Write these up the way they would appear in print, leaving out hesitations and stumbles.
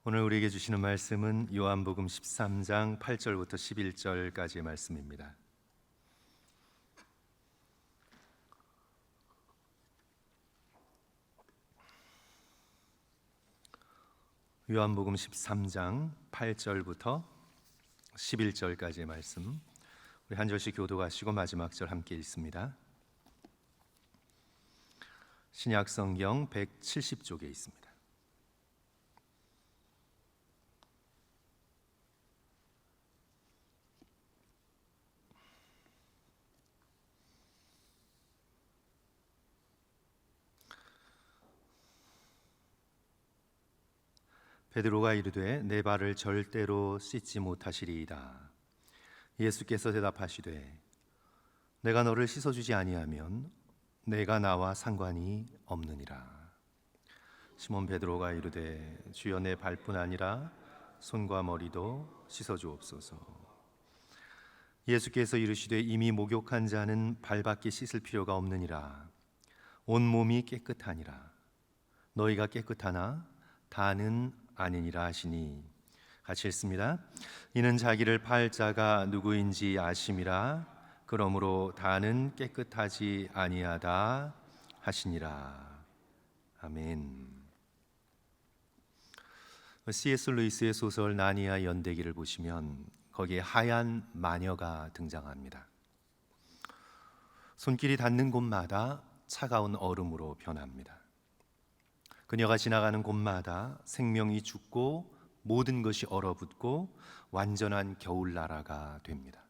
오늘 우리에게 주시는 말씀은 요한복음 13장 8절부터 11절까지의 말씀입니다. 요한복음 13장 8절부터 11절까지의 말씀, 우리 한 절씩 교독하시고 마지막 절 함께 읽습니다. 신약성경 170쪽에 있습니다. 베드로가 이르되 내 발을 절대로 씻지 못하시리이다. 예수께서 대답하시되 내가 너를 씻어주지 아니하면 내가 나와 상관이 없느니라. 시몬 베드로가 이르되 주여 내 발뿐 아니라 손과 머리도 씻어주옵소서. 예수께서 이르시되 이미 목욕한 자는 발밖에 씻을 필요가 없느니라. 온 몸이 깨끗하니라. 너희가 깨끗하나 다는 아니니라 하시니, 같이 읽습니다. 이는 자기를 팔 자가 누구인지 아심이라. 그러므로 다는 깨끗하지 아니하다 하시니라. 아멘. C.S. 루이스의 소설 나니아 연대기를 보시면 거기에 하얀 마녀가 등장합니다. 손길이 닿는 곳마다 차가운 얼음으로 변합니다. 그녀가 지나가는 곳마다 생명이 죽고 모든 것이 얼어붙고 완전한 겨울나라가 됩니다.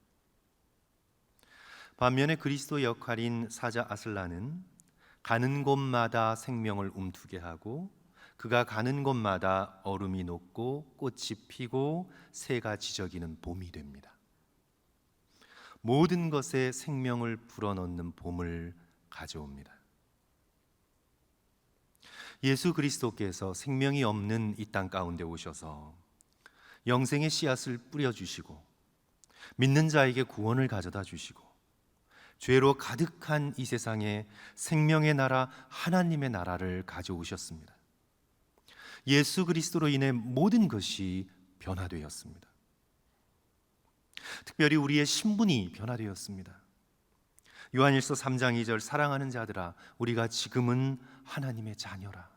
반면에 그리스도의 역할인 사자 아슬라는 가는 곳마다 생명을 움트게 하고 그가 가는 곳마다 얼음이 녹고 꽃이 피고 새가 지저귀는 봄이 됩니다. 모든 것에 생명을 불어넣는 봄을 가져옵니다. 예수 그리스도께서 생명이 없는 이 땅 가운데 오셔서 영생의 씨앗을 뿌려주시고 믿는 자에게 구원을 가져다 주시고 죄로 가득한 이 세상에 생명의 나라 하나님의 나라를 가져오셨습니다. 예수 그리스도로 인해 모든 것이 변화되었습니다. 특별히 우리의 신분이 변화되었습니다. 요한일서 3장 2절 사랑하는 자들아 우리가 지금은 하나님의 자녀라.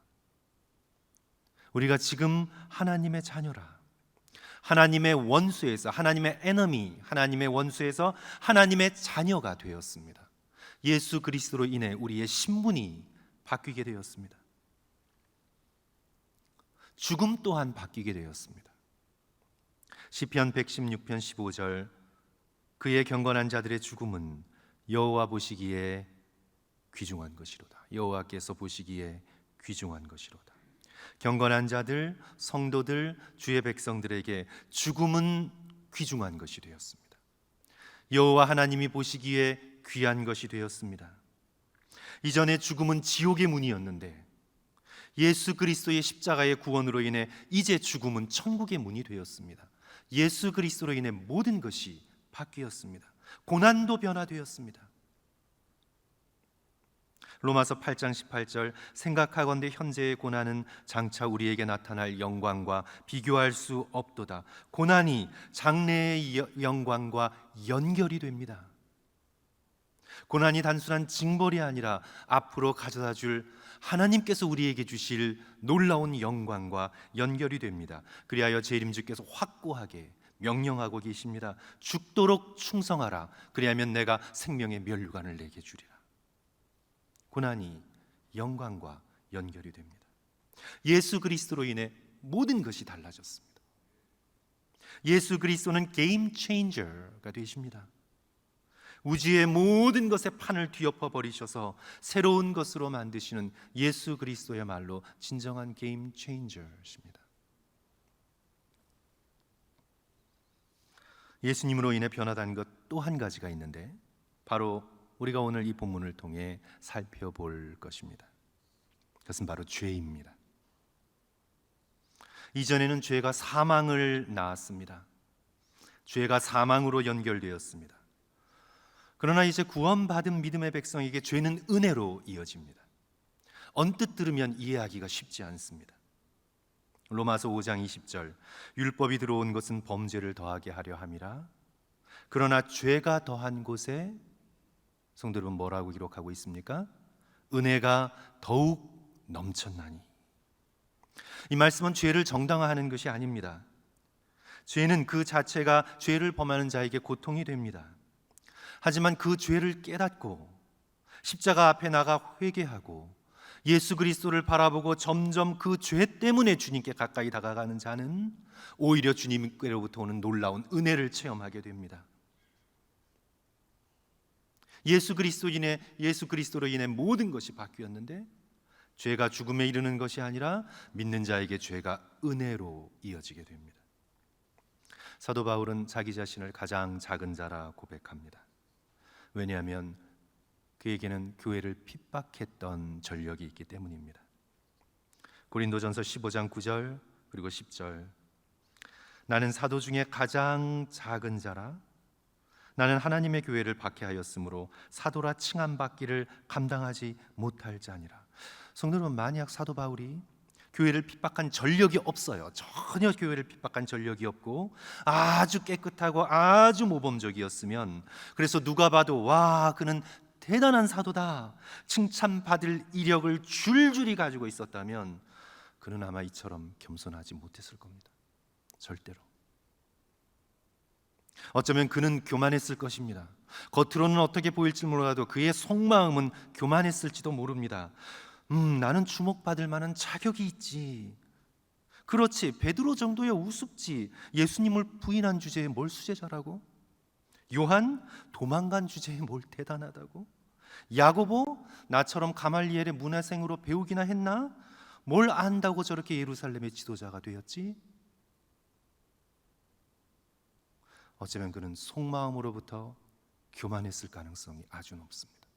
우리가 지금 하나님의 자녀라. 하나님의 원수에서 하나님의 에너미, 하나님의 원수에서 하나님의 자녀가 되었습니다. 예수 그리스도로 인해 우리의 신분이 바뀌게 되었습니다. 죽음 또한 바뀌게 되었습니다. 시편 116편 15절 그의 경건한 자들의 죽음은 여호와 보시기에 귀중한 것이로다. 여호와께서 보시기에 귀중한 것이로다. 경건한 자들, 성도들, 주의 백성들에게 죽음은 귀중한 것이 되었습니다. 여호와 하나님이 보시기에 귀한 것이 되었습니다. 이전에 죽음은 지옥의 문이었는데 예수 그리스도의 십자가의 구원으로 인해 이제 죽음은 천국의 문이 되었습니다. 예수 그리스도로 인해 모든 것이 바뀌었습니다. 고난도 변화되었습니다. 로마서 8장 18절 생각하건대 현재의 고난은 장차 우리에게 나타날 영광과 비교할 수 없도다. 고난이 장래의 영광과 연결이 됩니다. 고난이 단순한 징벌이 아니라 앞으로 가져다 줄 하나님께서 우리에게 주실 놀라운 영광과 연결이 됩니다. 그리하여 재림주께서 확고하게 명령하고 계십니다. 죽도록 충성하라. 그리하면 내가 생명의 면류관을 내게 주리라. 고난이 영광과 연결이 됩니다. 예수 그리스도로 인해 모든 것이 달라졌습니다. 예수 그리스도는 게임 체인저가 되십니다. 우주의 모든 것에 판을 뒤엎어 버리셔서 새로운 것으로 만드시는 예수 그리스도야말로 진정한 게임 체인저십니다. 예수님으로 인해 변화된 것 또 한 가지가 있는데 바로 우리가 오늘 이 본문을 통해 살펴볼 것입니다. 그것은 바로 죄입니다. 이전에는 죄가 사망을 낳았습니다. 죄가 사망으로 연결되었습니다. 그러나 이제 구원받은 믿음의 백성에게 죄는 은혜로 이어집니다. 언뜻 들으면 이해하기가 쉽지 않습니다. 로마서 5장 20절, 율법이 들어온 것은 범죄를 더하게 하려 함이라. 그러나 죄가 더한 곳에 성도 여러분 뭐라고 기록하고 있습니까? 은혜가 더욱 넘쳤나니. 이 말씀은 죄를 정당화하는 것이 아닙니다. 죄는 그 자체가 죄를 범하는 자에게 고통이 됩니다. 하지만 그 죄를 깨닫고 십자가 앞에 나가 회개하고 예수 그리스도를 바라보고 점점 그 죄 때문에 주님께 가까이 다가가는 자는 오히려 주님께로부터 오는 놀라운 은혜를 체험하게 됩니다. 예수 그리스도로 인해 모든 것이 바뀌었는데 죄가 죽음에 이르는 것이 아니라 믿는 자에게 죄가 은혜로 이어지게 됩니다. 사도 바울은 자기 자신을 가장 작은 자라 고백합니다. 왜냐하면 그에게는 교회를 핍박했던 전력이 있기 때문입니다. 고린도전서 15장 9절 그리고 10절, 나는 사도 중에 가장 작은 자라. 나는 하나님의 교회를 박해하였으므로 사도라 칭함받기를 감당하지 못할 자니라. 성도 여러분, 만약 사도 바울이 교회를 핍박한 전력이 없어요. 전혀 교회를 핍박한 전력이 없고 아주 깨끗하고 아주 모범적이었으면, 그래서 누가 봐도 와, 그는 대단한 사도다, 칭찬받을 이력을 줄줄이 가지고 있었다면 그는 아마 이처럼 겸손하지 못했을 겁니다. 절대로. 어쩌면 그는 교만했을 것입니다. 겉으로는 어떻게 보일지 몰라도 그의 속마음은 교만했을지도 모릅니다. 나는 주목받을 만한 자격이 있지. 그렇지, 베드로 정도야 우습지. 예수님을 부인한 주제에 뭘 수제자라고? 요한 도망간 주제에 뭘 대단하다고? 야고보 나처럼 가말리엘의 문화생으로 배우기나 했나? 뭘 안다고 저렇게 예루살렘의 지도자가 되었지? 어쩌면 그는 속마음으로부터 교만했을 가능성이 아주 높습니다.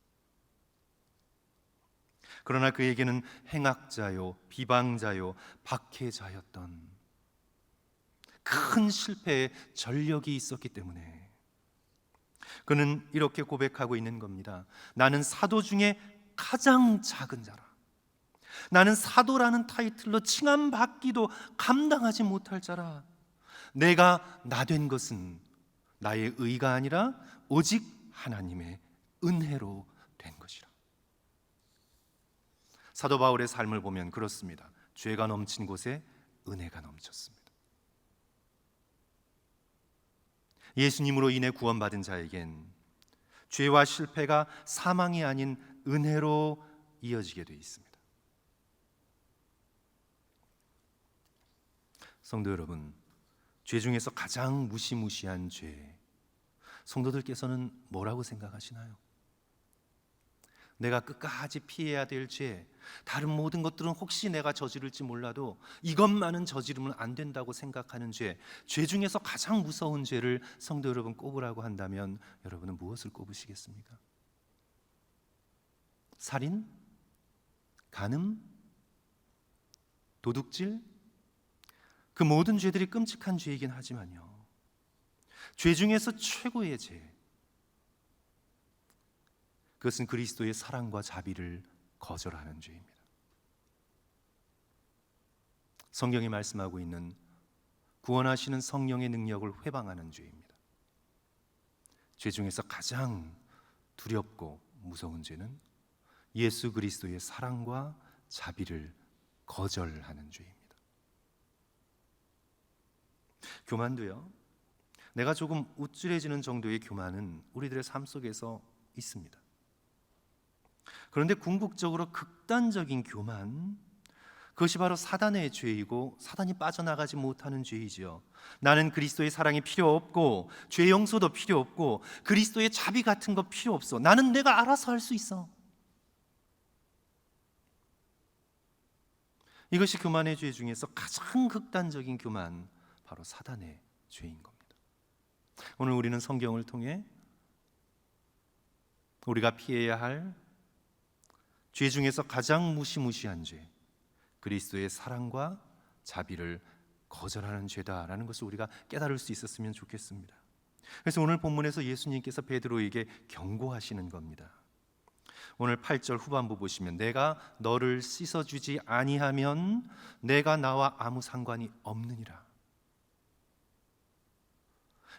그러나 그에게는 행악자요, 비방자요, 박해자였던 큰 실패의 전력이 있었기 때문에 그는 이렇게 고백하고 있는 겁니다. 나는 사도 중에 가장 작은 자라. 나는 사도라는 타이틀로 칭함받기도 감당하지 못할 자라. 내가 나 된 것은 나의 의가 아니라 오직 하나님의 은혜로 된 것이라. 사도 바울의 삶을 보면 그렇습니다. 죄가 넘친 곳에 은혜가 넘쳤습니다. 예수님으로 인해 구원받은 자에겐 죄와 실패가 사망이 아닌 은혜로 이어지게 되어 있습니다. 성도 여러분, 죄 중에서 가장 무시무시한 죄, 성도들께서는 뭐라고 생각하시나요? 내가 끝까지 피해야 될 죄, 다른 모든 것들은 혹시 내가 저지를지 몰라도 이것만은 저지르면 안 된다고 생각하는 죄, 죄 중에서 가장 무서운 죄를 성도 여러분 꼽으라고 한다면 여러분은 무엇을 꼽으시겠습니까? 살인? 간음? 도둑질? 그 모든 죄들이 끔찍한 죄이긴 하지만요, 죄 중에서 최고의 죄, 그것은 그리스도의 사랑과 자비를 거절하는 죄입니다. 성경이 말씀하고 있는 구원하시는 성령의 능력을 회방하는 죄입니다. 죄 중에서 가장 두렵고 무서운 죄는 예수 그리스도의 사랑과 자비를 거절하는 죄입니다. 교만도요, 내가 조금 우쭐해지는 정도의 교만은 우리들의 삶 속에서 있습니다. 그런데 궁극적으로 극단적인 교만, 그것이 바로 사단의 죄이고 사단이 빠져나가지 못하는 죄이지요. 나는 그리스도의 사랑이 필요 없고 죄 용서도 필요 없고 그리스도의 자비 같은 거 필요 없어. 나는 내가 알아서 할 수 있어. 이것이 교만의 죄 중에서 가장 극단적인 교만, 바로 사단의 죄인 겁니다. 오늘 우리는 성경을 통해 우리가 피해야 할 죄 중에서 가장 무시무시한 죄, 그리스도의 사랑과 자비를 거절하는 죄다라는 것을 우리가 깨달을 수 있었으면 좋겠습니다. 그래서 오늘 본문에서 예수님께서 베드로에게 경고하시는 겁니다. 오늘 8절 후반부 보시면 내가 너를 씻어주지 아니하면 내가 나와 아무 상관이 없느니라.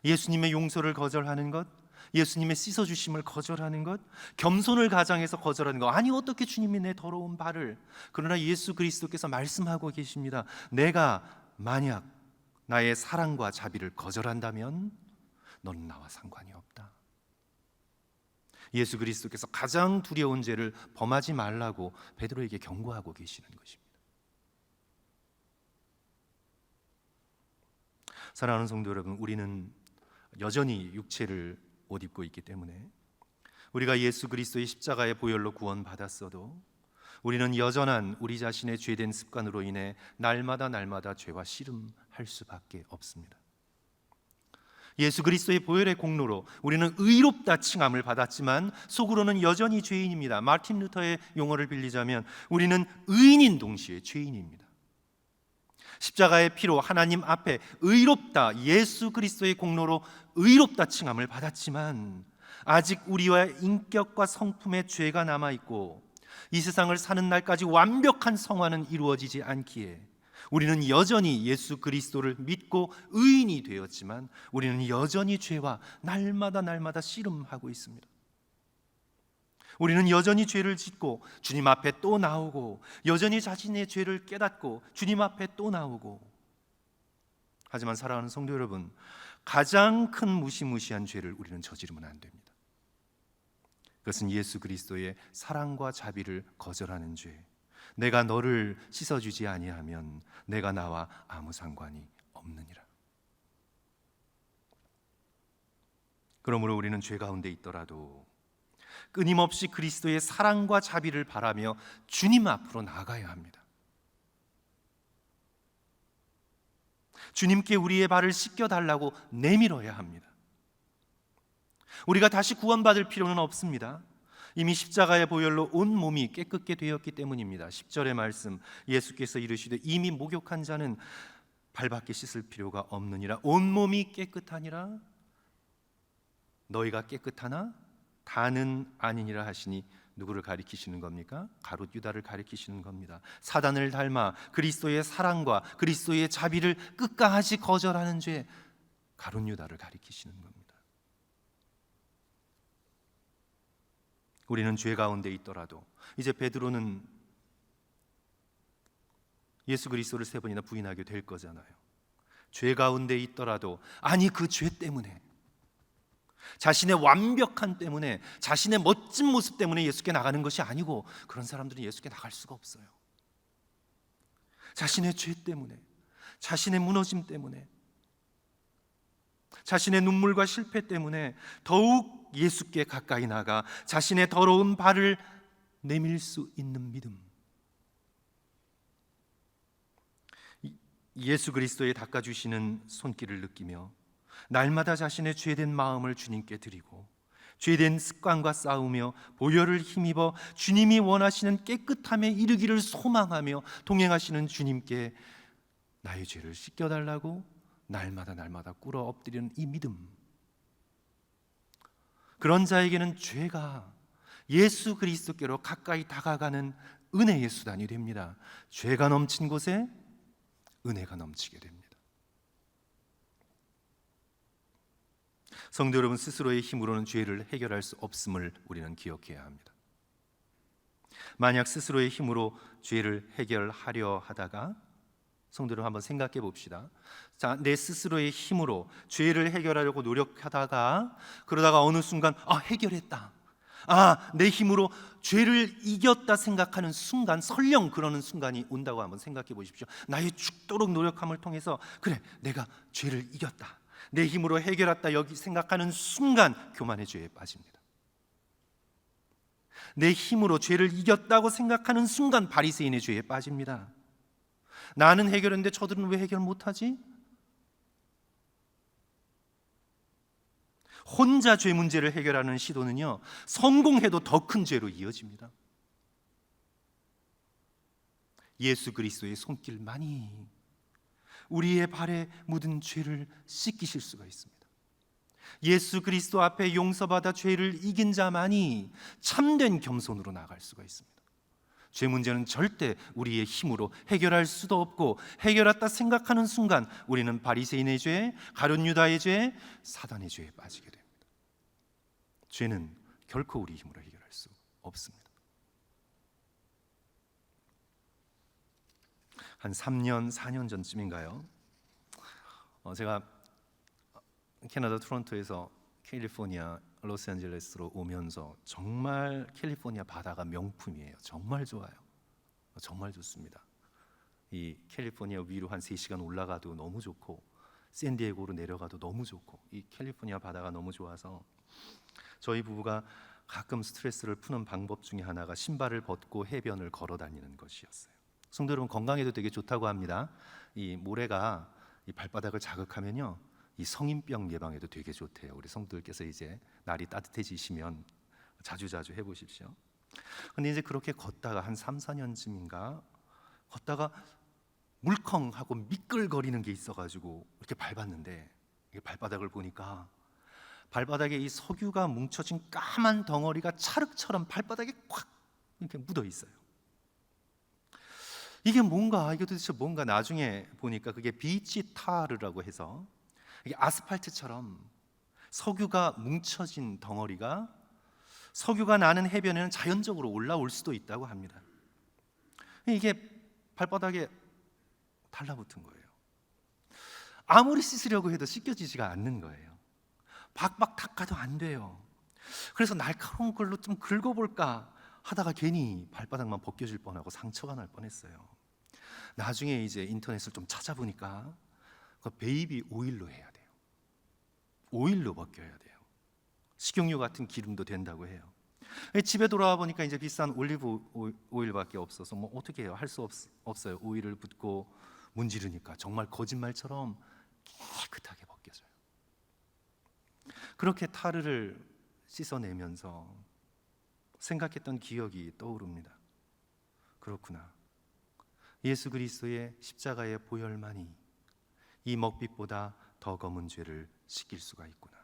예수님의 용서를 거절하는 것, 예수님의 씻어주심을 거절하는 것, 겸손을 가장해서 거절하는 것. 아니 어떻게 주님이 내 더러운 발을. 그러나 예수 그리스도께서 말씀하고 계십니다. 내가 만약 나의 사랑과 자비를 거절한다면 너는 나와 상관이 없다. 예수 그리스도께서 가장 두려운 죄를 범하지 말라고 베드로에게 경고하고 계시는 것입니다. 사랑하는 성도 여러분, 우리는 여전히 육체를 옷 입고 있기 때문에 우리가 예수 그리스도의 십자가의 보혈로 구원받았어도 우리는 여전한 우리 자신의 죄된 습관으로 인해 날마다 죄와 씨름할 수밖에 없습니다. 예수 그리스도의 보혈의 공로로 우리는 의롭다 칭함을 받았지만 속으로는 여전히 죄인입니다. 마틴 루터의 용어를 빌리자면 우리는 의인인 동시에 죄인입니다. 십자가의 피로 하나님 앞에 의롭다, 예수 그리스도의 공로로 의롭다 칭함을 받았지만 아직 우리와 인격과 성품의 죄가 남아있고 이 세상을 사는 날까지 완벽한 성화는 이루어지지 않기에 우리는 여전히 예수 그리스도를 믿고 의인이 되었지만 우리는 여전히 죄와 날마다 씨름하고 있습니다. 우리는 여전히 죄를 짓고 주님 앞에 또 나오고 여전히 자신의 죄를 깨닫고 주님 앞에 또 나오고. 하지만 사랑하는 성도 여러분, 가장 큰 무시무시한 죄를 우리는 저지르면 안 됩니다. 그것은 예수 그리스도의 사랑과 자비를 거절하는 죄. 내가 너를 씻어주지 아니하면 내가 나와 아무 상관이 없느니라. 그러므로 우리는 죄 가운데 있더라도 끊임없이 그리스도의 사랑과 자비를 바라며 주님 앞으로 나아가야 합니다. 주님께 우리의 발을 씻겨달라고 내밀어야 합니다. 우리가 다시 구원받을 필요는 없습니다. 이미 십자가의 보혈로 온 몸이 깨끗게 되었기 때문입니다. 10절의 말씀, 예수께서 이르시되 이미 목욕한 자는 발밖에 씻을 필요가 없느니라. 온 몸이 깨끗하니라. 너희가 깨끗하나 다는 아니니라 하시니 누구를 가리키시는 겁니까? 가룟 유다를 가리키시는 겁니다. 사단을 닮아 그리스도의 사랑과 그리스도의 자비를 끝까지 거절하는 죄, 가룟 유다를 가리키시는 겁니다. 우리는 죄 가운데 있더라도 이제 베드로는 예수 그리스도를 3번이나 부인하게 될 거잖아요. 죄 가운데 있더라도 아니 그 죄 때문에, 자신의 완벽함 때문에, 자신의 멋진 모습 때문에 예수께 나가는 것이 아니고, 그런 사람들은 예수께 나갈 수가 없어요. 자신의 죄 때문에, 자신의 무너짐 때문에, 자신의 눈물과 실패 때문에 더욱 예수께 가까이 나가 자신의 더러운 발을 내밀 수 있는 믿음. 예수 그리스도의 닦아주시는 손길을 느끼며 날마다 자신의 죄된 마음을 주님께 드리고 죄된 습관과 싸우며 보혈을 힘입어 주님이 원하시는 깨끗함에 이르기를 소망하며 동행하시는 주님께 나의 죄를 씻겨달라고 날마다 꿇어 엎드리는 이 믿음. 그런 자에게는 죄가 예수 그리스도께로 가까이 다가가는 은혜의 수단이 됩니다. 죄가 넘친 곳에 은혜가 넘치게 됩니다. 성도 여러분, 스스로의 힘으로는 죄를 해결할 수 없음을 우리는 기억해야 합니다. 만약 스스로의 힘으로 죄를 해결하려 하다가, 성도 여러분 한번 생각해 봅시다. 자, 내 스스로의 힘으로 죄를 해결하려고 노력하다가 그러다가 어느 순간 해결했다, 내 힘으로 죄를 이겼다 생각하는 순간, 설령 그러는 순간이 온다고 한번 생각해 보십시오. 나의 죽도록 노력함을 통해서 그래 내가 죄를 이겼다, 내 힘으로 해결했다 여기 생각하는 순간 교만의 죄에 빠집니다. 내 힘으로 죄를 이겼다고 생각하는 순간 바리새인의 죄에 빠집니다. 나는 해결했는데 저들은 왜 해결 못하지? 혼자 죄 문제를 해결하는 시도는요, 성공해도 더 큰 죄로 이어집니다. 예수 그리스도의 손길만이 우리의 발에 묻은 죄를 씻기실 수가 있습니다. 예수 그리스도 앞에 용서받아 죄를 이긴 자만이 참된 겸손으로 나아갈 수가 있습니다. 죄 문제는 절대 우리의 힘으로 해결할 수도 없고, 해결했다 생각하는 순간 우리는 바리새인의 죄, 가룟 유다의 죄, 사단의 죄에 빠지게 됩니다. 죄는 결코 우리 힘으로 해결할 수 없습니다. 한 3년, 4년 전쯤인가요? 제가 캐나다 토론토에서 캘리포니아 로스앤젤레스로 오면서 정말 캘리포니아 바다가 명품이에요. 정말 좋아요. 정말 좋습니다. 이 캘리포니아 위로 한 3시간 올라가도 너무 좋고, 샌디에고로 내려가도 너무 좋고, 이 캘리포니아 바다가 너무 좋아서 저희 부부가 가끔 스트레스를 푸는 방법 중에 하나가 신발을 벗고 해변을 걸어 다니는 것이었어요. 성도 여러분, 건강에도 되게 좋다고 합니다. 이 모래가 이 발바닥을 자극하면요, 이 성인병 예방에도 되게 좋대요. 우리 성도들께서 이제 날이 따뜻해지시면 자주자주 해보십시오. 근데 이제 그렇게 걷다가 한 3, 4년쯤인가 걷다가 물컹하고 미끌거리는 게 있어가지고 이렇게 밟았는데, 이게 발바닥을 보니까 발바닥에 이 석유가 뭉쳐진 까만 덩어리가 찰흙처럼 발바닥에 콱 이렇게 묻어 있어요. 이게 도대체 뭔가 나중에 보니까 그게 비치 타르라고 해서, 이게 아스팔트처럼 석유가 뭉쳐진 덩어리가 석유가 나는 해변에는 자연적으로 올라올 수도 있다고 합니다. 이게 발바닥에 달라붙은 거예요. 아무리 씻으려고 해도 씻겨지지가 않는 거예요. 박박 닦아도 안 돼요. 그래서 날카로운 걸로 좀 긁어볼까 하다가 괜히 발바닥만 벗겨질 뻔하고 상처가 날 뻔했어요. 나중에 이제 인터넷을 좀 찾아보니까 그 베이비 오일로 해야 돼요. 오일로 벗겨야 돼요. 식용유 같은 기름도 된다고 해요. 집에 돌아와 보니까 이제 비싼 올리브 오일밖에 없어서 뭐 어떻게 해요? 할 수 없어요. 오일을 붓고 문지르니까 정말 거짓말처럼 깨끗하게 벗겨져요. 그렇게 타르를 씻어내면서 생각했던 기억이 떠오릅니다. 그렇구나. 예수 그리스도의 십자가의 보혈만이 이 먹빛보다 더 검은 죄를 씻길 수가 있구나.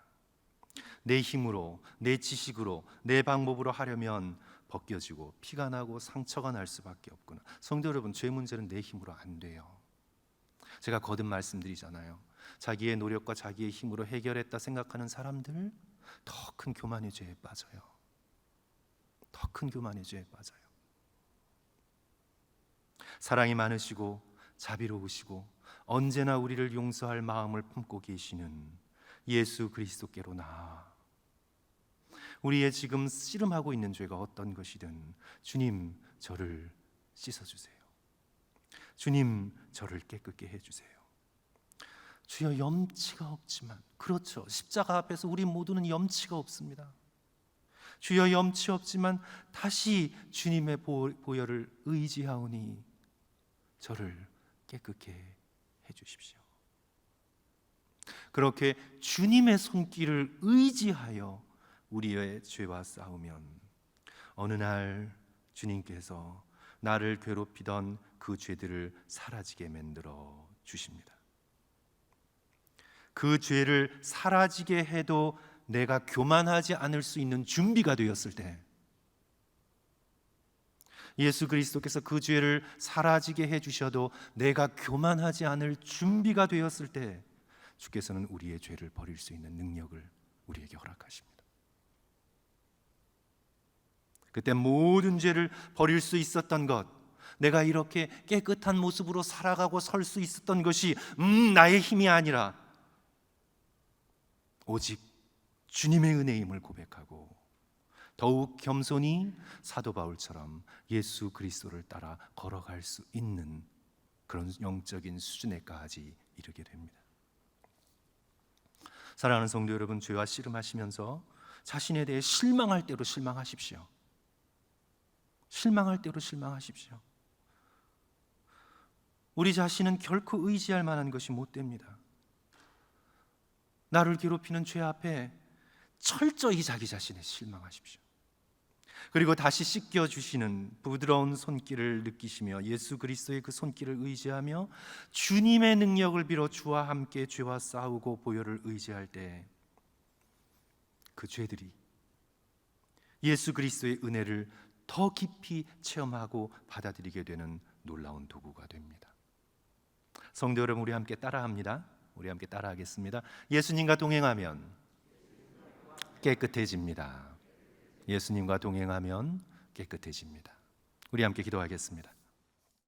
내 힘으로, 내 지식으로, 내 방법으로 하려면 벗겨지고 피가 나고 상처가 날 수밖에 없구나. 성도 여러분, 죄 문제는 내 힘으로 안 돼요. 제가 거듭 말씀드리잖아요. 자기의 노력과 자기의 힘으로 해결했다 생각하는 사람들, 더 큰 교만의 죄에 빠져요. 더 큰 교만의 죄에 빠져요. 사랑이 많으시고 자비로우시고 언제나 우리를 용서할 마음을 품고 계시는 예수 그리스도께로 나아 우리의 지금 씨름하고 있는 죄가 어떤 것이든, 주님 저를 씻어주세요. 주님 저를 깨끗게 해주세요. 주여, 염치가 없지만, 그렇죠, 십자가 앞에서 우리 모두는 염치가 없습니다. 주여, 염치 없지만 다시 주님의 보혈을 의지하오니 저를 깨끗게 해주십시오. 그렇게 주님의 손길을 의지하여 우리의 죄와 싸우면 어느 날 주님께서 나를 괴롭히던 그 죄들을 사라지게 만들어 주십니다. 그 죄를 사라지게 해도 내가 교만하지 않을 수 있는 준비가 되었을 때, 예수 그리스도께서 그 죄를 사라지게 해주셔도 내가 교만하지 않을 준비가 되었을 때, 주께서는 우리의 죄를 버릴 수 있는 능력을 우리에게 허락하십니다. 그때 모든 죄를 버릴 수 있었던 것, 내가 이렇게 깨끗한 모습으로 살아가고 설 수 있었던 것이 나의 힘이 아니라 오직 주님의 은혜임을 고백하고 더욱 겸손히 사도 바울처럼 예수 그리스도를 따라 걸어갈 수 있는 그런 영적인 수준에까지 이르게 됩니다. 사랑하는 성도 여러분, 죄와 씨름하시면서 자신에 대해 실망할 대로 실망하십시오. 실망할 대로 실망하십시오. 우리 자신은 결코 의지할 만한 것이 못 됩니다. 나를 괴롭히는 죄 앞에 철저히 자기 자신에 실망하십시오. 그리고 다시 씻겨주시는 부드러운 손길을 느끼시며 예수 그리스도의 그 손길을 의지하며 주님의 능력을 빌어 주와 함께 죄와 싸우고 보혈을 의지할 때 그 죄들이 예수 그리스도의 은혜를 더 깊이 체험하고 받아들이게 되는 놀라운 도구가 됩니다. 성도 여러분, 우리 함께 따라합니다. 우리 함께 따라하겠습니다. 예수님과 동행하면 깨끗해집니다. 예수님과 동행하면 깨끗해집니다. 우리 함께 기도하겠습니다.